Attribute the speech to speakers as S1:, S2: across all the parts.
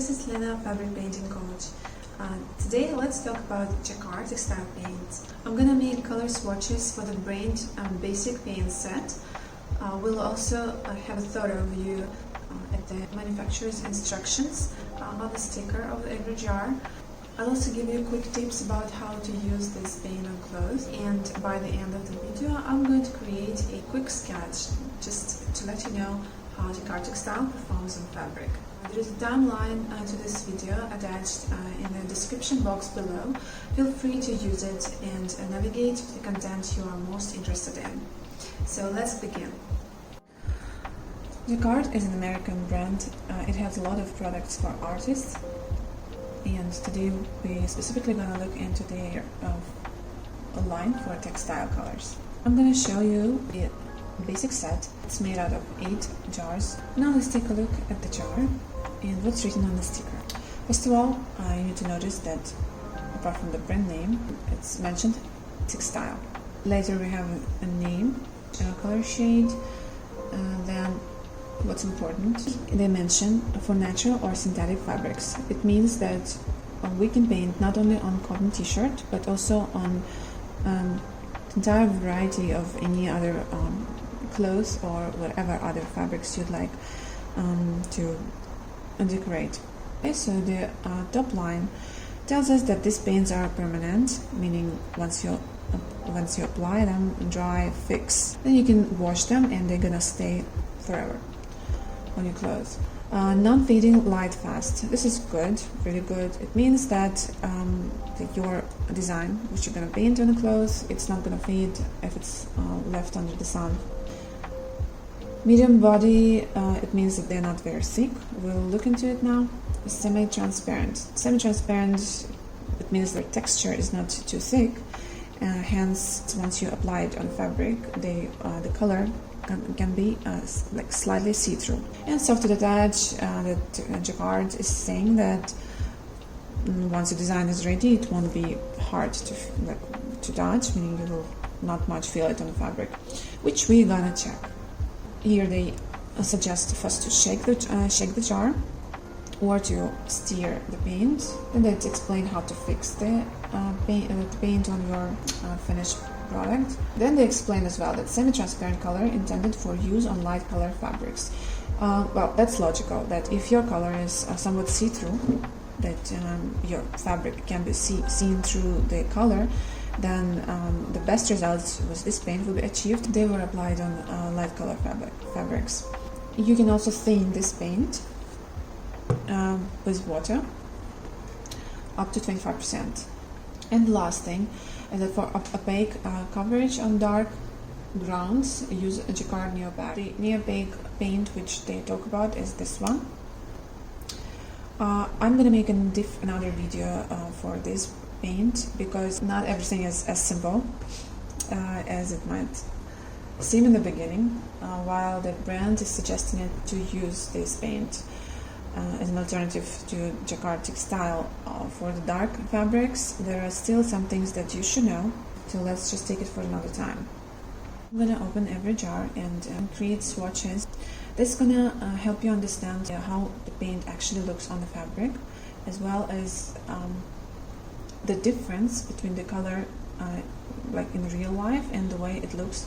S1: this is Lena, Fabric Painting Coach. Today let's talk about Jacquard Textile Paints. I'm gonna make color swatches for the brand basic paint set. We'll also have a thorough view at the manufacturer's instructions on the sticker of every jar. I'll also give you quick tips about how to use this paint on clothes, and by the end of the video I'm going to create a quick sketch just to let you know how Jacquard Textile performs on fabric. There is a timeline to this video attached in the description box below. Feel free to use it and navigate to the content you are most interested in. So let's begin. Jacquard is an American brand. It has a lot of products for artists, and today we're specifically going to look into their line for textile colors. I'm going to show you the basic set. It's made out of 8 jars. Now let's take a look at the jar and what's written on the sticker. First of all, you need to notice that apart from the brand name, it's mentioned textile. Later we have a name, a color shade, then what's important, they mention for natural or synthetic fabrics. It means that we can paint not only on cotton t-shirt but also on the entire variety of any other clothes or whatever other fabrics you'd like to decorate. Okay, so the top line tells us that these paints are permanent, meaning once you apply them, dry, fix, then you can wash them and they're gonna stay forever on your clothes. Non-fading, light, fast. This is good, really good. It means that your design, which you're gonna paint on the clothes, it's not gonna fade if it's left under the sun. Medium body, it means that they're not very thick. We'll look into it now. Semi-transparent. Semi-transparent, it means their texture is not too thick. Hence, once you apply it on fabric, the color can be like slightly see-through. And soft to the touch, that Jacquard is saying that once the design is ready, it won't be hard to touch, meaning you will not much feel it on the fabric, which we're gonna check. Here they suggest first to shake the jar or to stir the paint, and then to explain how to fix the paint on your finished product. Then they explain as well that semi-transparent color intended for use on light color fabrics. Well, that's logical, that if your color is somewhat see-through, that your fabric can be seen through the color, then the best results with this paint will be achieved. They were applied on light color fabrics. You can also thin this paint with water up to 25%. And the last thing is that for opaque coverage on dark grounds, use a Jacquard Neopaque. The Neopaque paint which they talk about is this one. I'm gonna make another video for this paint because not everything is as simple as it might seem in the beginning. While the brand is suggesting it to use this paint as an alternative to Jacquard Textile for the dark fabrics, there are still some things that you should know, so let's just take it for another time. I'm gonna open every jar and create swatches. This is gonna help you understand how the paint actually looks on the fabric, as well as the difference between the color like in real life and the way it looks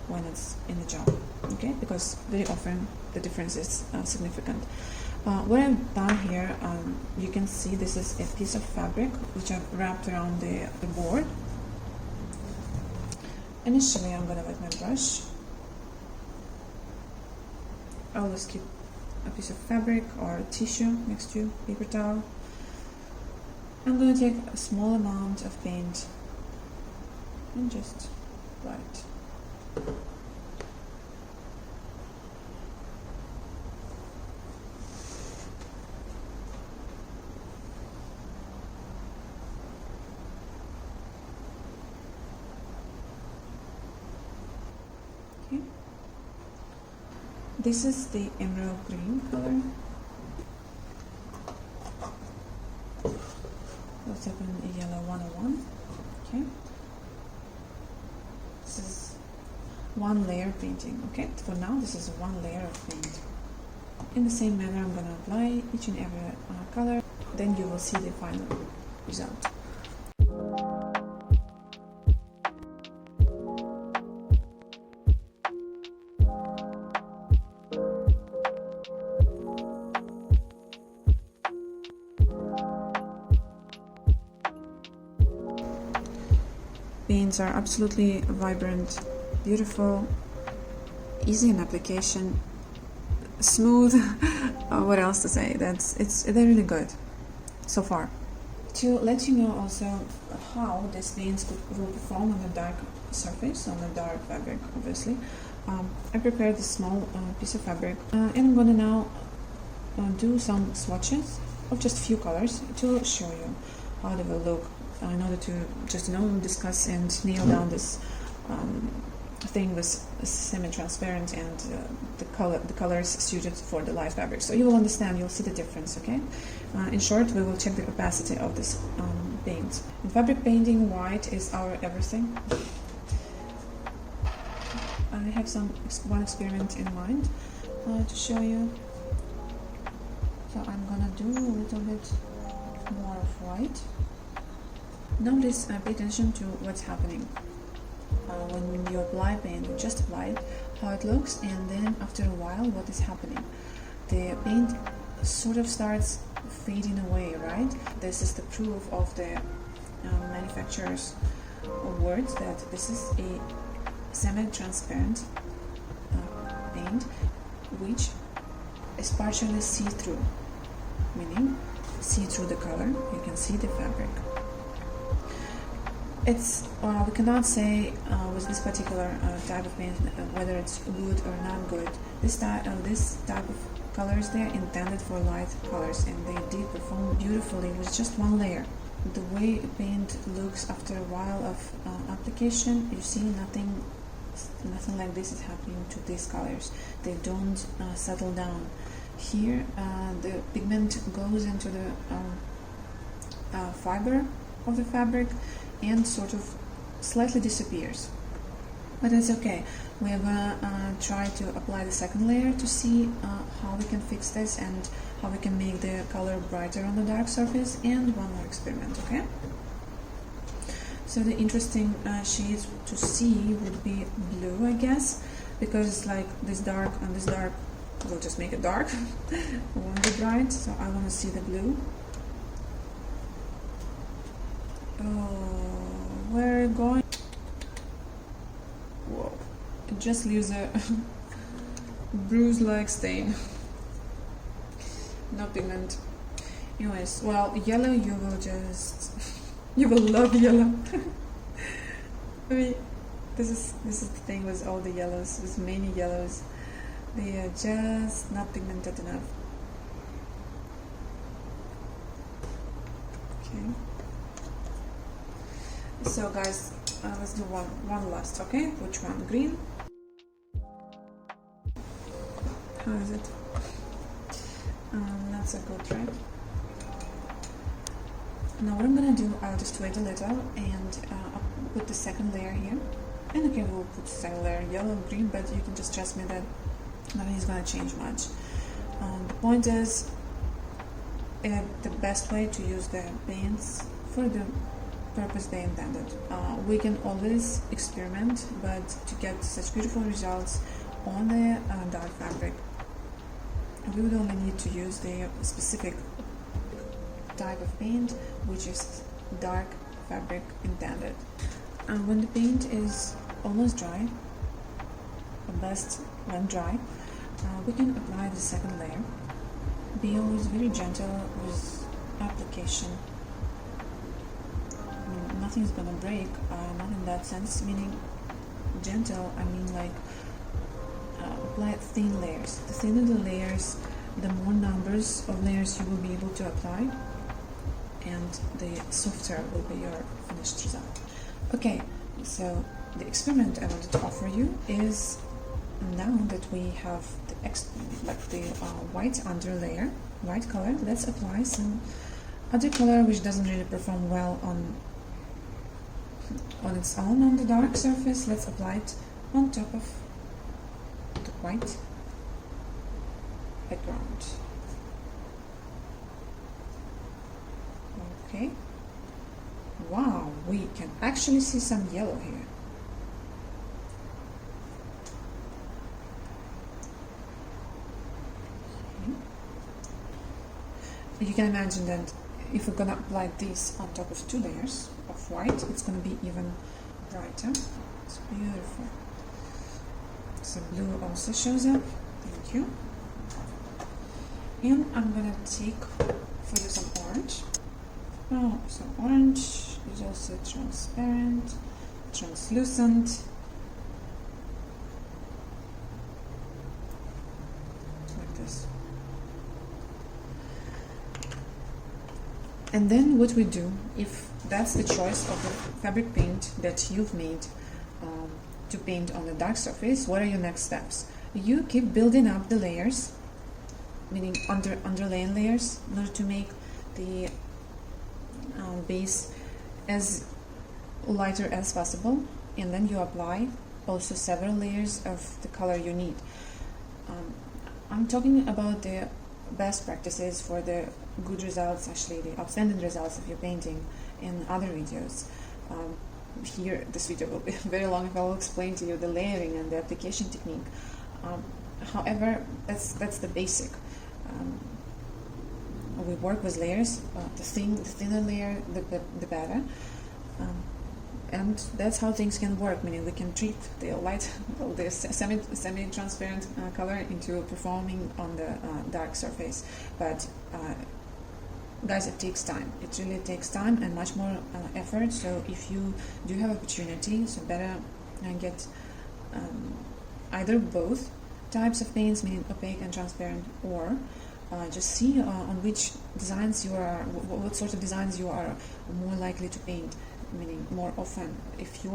S1: when it's in the jar. Okay, because very often the difference is significant. What I've done here, you can see this is a piece of fabric which I've wrapped around the board. Initially I'm gonna wet my brush. I'll just keep a piece of fabric or a tissue next to paper towel. I'm going to take a small amount of paint and just apply it. Okay. This is the emerald green color. Let's open a yellow 101. Okay. This is one layer painting. Okay, for now this is one layer of paint. In the same manner, I'm going to apply each and every color, then you will see the final result. Paints are absolutely vibrant, beautiful, easy in application, smooth. What else to say? They're really good so far. To let you know also how these paints will perform on a dark surface, on a dark fabric, obviously. I prepared this small piece of fabric, and I'm gonna now do some swatches of just a few colors to show you how they will look, in order to just discuss and nail down this thing with semi-transparent and the colors suited for the light fabric. So you will understand, you'll see the difference, okay? In short, we will check the opacity of this paint. In fabric painting, white is our everything. I have one experiment in mind to show you. So I'm gonna do a little bit more of white. Notice, pay attention to what's happening when you apply paint. You just apply it, how it looks, and then after a while, what is happening? The paint sort of starts fading away, right? This is the proof of the manufacturer's words that this is a semi-transparent paint which is partially see-through, meaning see through the color, you can see the fabric. It's we cannot say with this particular type of paint whether it's good or not good. This type of colors, they're intended for light colors, and they did perform beautifully with just one layer. The way paint looks after a while of application, you see nothing like this is happening to these colors. They don't settle down. Here the pigment goes into the fiber of the fabric and sort of slightly disappears, but it's okay. We are gonna try to apply the second layer to see how we can fix this and how we can make the color brighter on the dark surface, and one more experiment, okay? So the interesting shades to see would be blue, I guess, because it's like this dark and this dark, we'll just make it dark. We won't be bright, so I want to see the blue. Oh, where are you going? Whoa, it just leaves a bruise-like stain. No pigment. Anyways, well, yellow, you will love yellow. I mean, this is the thing with all the yellows, with many yellows. They are just not pigmented enough. Okay. So guys, let's do one last, okay? Which one? Green? How is it? Not so good, right? Now what I'm gonna do, I'll just wait a little and I'll put the second layer here. And okay, we'll put the second layer yellow and green, but you can just trust me that nothing is gonna change much. The point is, the best way to use the paints for the purpose they intended. We can always experiment, but to get such beautiful results on the dark fabric, we would only need to use the specific type of paint, which is dark fabric intended. When the paint is almost dry, or best when dry, we can apply the second layer. Be always very gentle with application. I mean, nothing is gonna break, not in that sense, meaning gentle, I mean like apply thin layers. The thinner the layers, the more numbers of layers you will be able to apply, and the softer will be your finished result. Okay, so the experiment I wanted to offer you is, now that we have the white underlayer, white color, let's apply some other color which doesn't really perform well on its own on the dark surface. Let's apply it on top of the white. background. Okay. Wow, we can actually see some yellow here. Okay. You can imagine that if we're gonna apply this on top of 2 layers of white, it's gonna be even brighter. It's beautiful. So blue also shows up. Thank you. And I'm gonna take for you some orange. Oh, so orange is also transparent, translucent. Like this. And then what we do, if that's the choice of the fabric paint that you've made to paint on the dark surface, what are your next steps? You keep building up the layers, meaning underlaying layers, in order to make the base as lighter as possible, and then you apply also several layers of the color you need. I'm talking about the best practices for the good results, actually the outstanding results of your painting in other videos. Here, this video will be very long if I will explain to you the layering and the application technique. However, that's the basic. We work with layers. The thinner layer, the better. And that's how things can work. Meaning we can treat the light, the semi-transparent color into performing on the dark surface. But guys, it takes time. It really takes time and much more effort. So if you do have opportunity, so better get either both types of paints, meaning opaque and transparent, or just see on which designs you are, what sort of designs you are more likely to paint, meaning more often. If you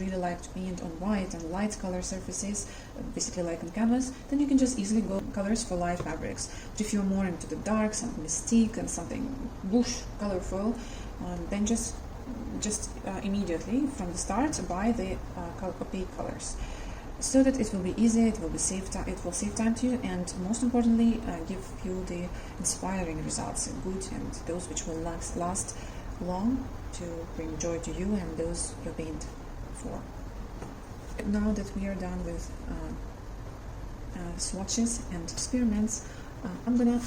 S1: really like to paint on white and light color surfaces, basically like on canvas, then you can just easily go colors for light fabrics. But if you're more into the dark, something mystique and something bush colorful, then just immediately from the start buy the opaque colors, so that it will be easy, it will save time to you, and most importantly give you the inspiring results, good, and those which will last long, to bring joy to you and those you paint for. Now that we are done with swatches and experiments, I'm gonna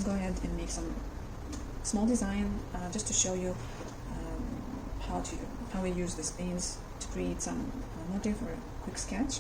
S1: go ahead and make some small design just to show you how we use these paints to create some motif or a quick sketch.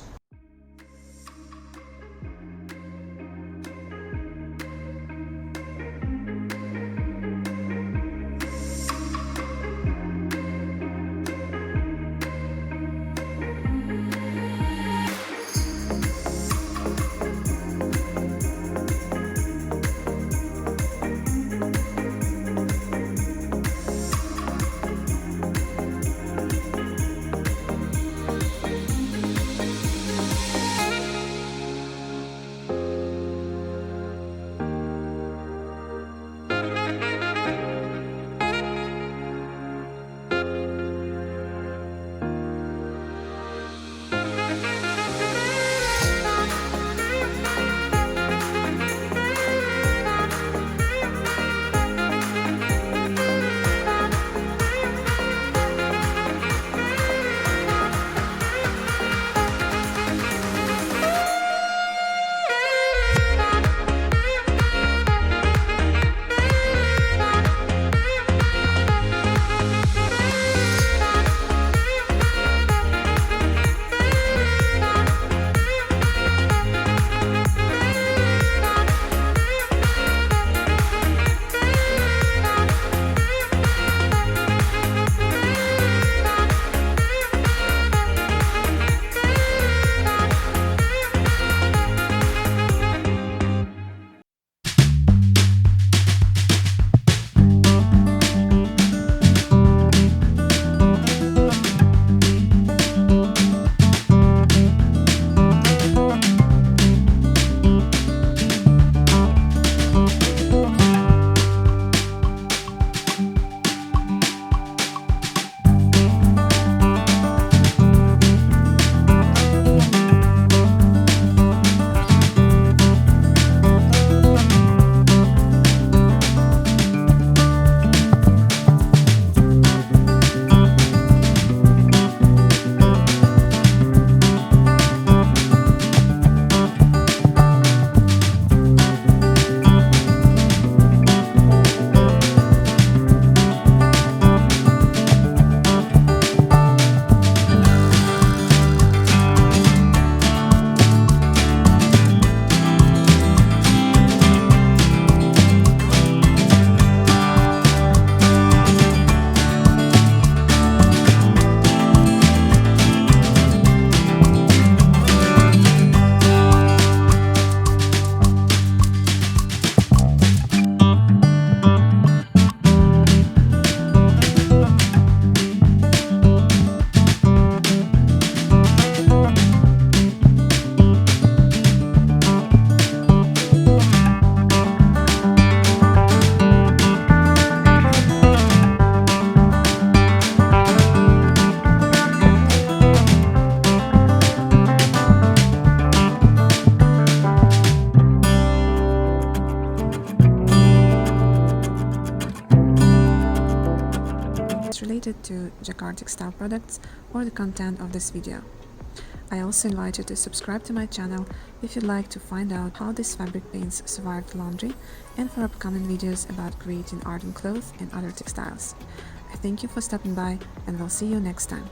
S1: related to Jacquard Textile products or the content of this video. I also invite you to subscribe to my channel if you'd like to find out how these fabric paints survived laundry and for upcoming videos about creating art on clothes and other textiles. I thank you for stopping by, and we'll see you next time.